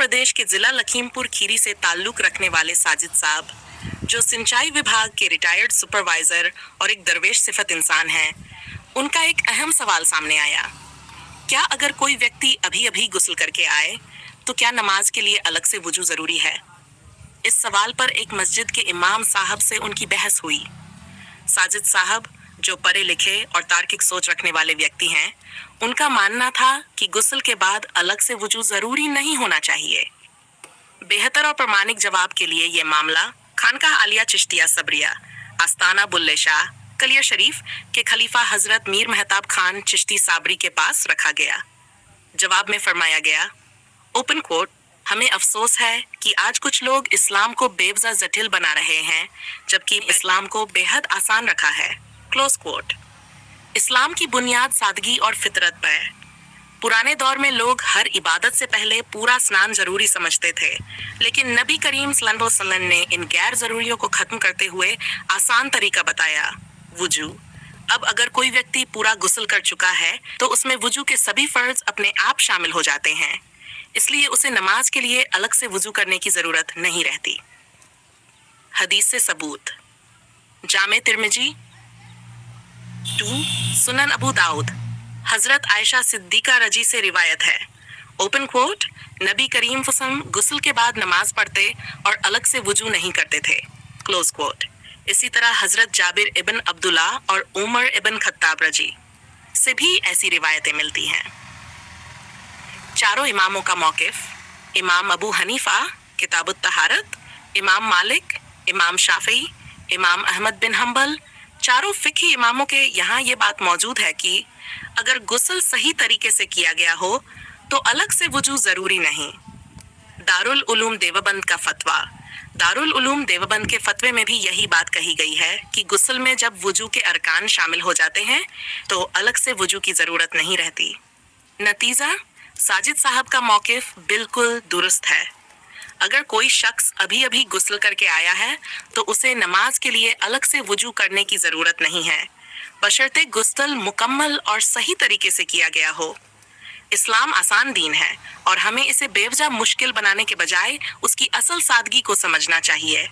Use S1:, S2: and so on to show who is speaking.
S1: प्रदेश के जिला लखीमपुर खीरी से ताल्लुक रखने वाले साजिद साहब, जो सिंचाई विभाग के रिटायर्ड सुपरवाइजर और एक दरवेश सिफत इंसान हैं, उनका एक अहम सवाल सामने आया। क्या अगर कोई व्यक्ति अभी अभी गुस्ल करके आए तो क्या नमाज के लिए अलग से वुजू जरूरी है? इस सवाल पर एक मस्जिद के इमाम साहब से उनकी बहस हुई। साजिद साहब, जो पढ़े लिखे और तार्किक सोच रखने वाले व्यक्ति हैं, उनका मानना था कि गुस्ल के बाद अलग से वुजू जरूरी नहीं होना चाहिए। बेहतर और प्रमाणिक जवाब के लिए ये मामला खानकाह आलिया चिश्तिया सबरिया, आस्ताना बुल्ले शाह, कलिया शरीफ के खलीफा हजरत मीर मेहताब खान चिश्ती साबरी के पास रखा गया। जवाब में फरमाया गया, ओपन कोट, हमें अफसोस है कि आज कुछ लोग इस्लाम को बेवजह जटिल बना रहे हैं, जबकि इस्लाम को बेहद आसान रखा है। Close coat. इस्लाम की बुनियाद सादगी और फितरत पर है। पुराने दौर में लोग हर इबादत से पहले पूरा स्नान जरूरी समझते थे, लेकिन नबी करीम सल्लल्लाहु अलैहि वसल्लम ने इन गैर जरूरियों को खत्म करते हुए आसान तरीका बताया, वुजू। अब अगर कोई व्यक्ति पूरा गुस्ल कर चुका है तो उसमें वुजू के सभी फर्ज अपने आप शामिल हो जाते हैं, इसलिए उसे नमाज के लिए अलग से वुजू करने की जरूरत नहीं रहती। हदीस से सबूत। जामे तिर्मिजी 2, सुनन अबू दाऊद, हजरत आयशा सिद्दीका रजी से रिवायत है। ओपन कोट, नबी करीम वसल्लम गुस्ल के बाद नमाज पढ़ते और अलग से वुजू नहीं करते थे। Close quote. इसी तरह हजरत जाबिर इब्न अब्दुल्ला और उमर इब्न खत्ताब रजी से भी ऐसी रिवायतें मिलती हैं। चारों इमामों का मौकिफ: इमाम अबू हनीफा किताबुत तहारत, इमाम मालिक, इमाम शाफी, इमाम अहमद बिन हम्बल, चारों फिक्ही इमामों के यहाँ ये बात मौजूद है कि अगर गुस्ल सही तरीके से किया गया हो तो अलग से वुजू जरूरी नहीं। दारुल उलूम देवबंद का फतवा। दारुल उलूम देवबंद के फतवे में भी यही बात कही गई है कि गुस्ल में जब वुजू के अरकान शामिल हो जाते हैं तो अलग से वुजू की जरूरत नहीं रहती। नतीजा, साजिद साहब का मौकिफ बिल्कुल दुरुस्त है। अगर कोई शख्स अभी अभी गुस्ल करके आया है तो उसे नमाज के लिए अलग से वुजू करने की जरूरत नहीं है, बशर्ते गुस्ल मुकम्मल और सही तरीके से किया गया हो। इस्लाम आसान दीन है और हमें इसे बेवजह मुश्किल बनाने के बजाय उसकी असल सादगी को समझना चाहिए।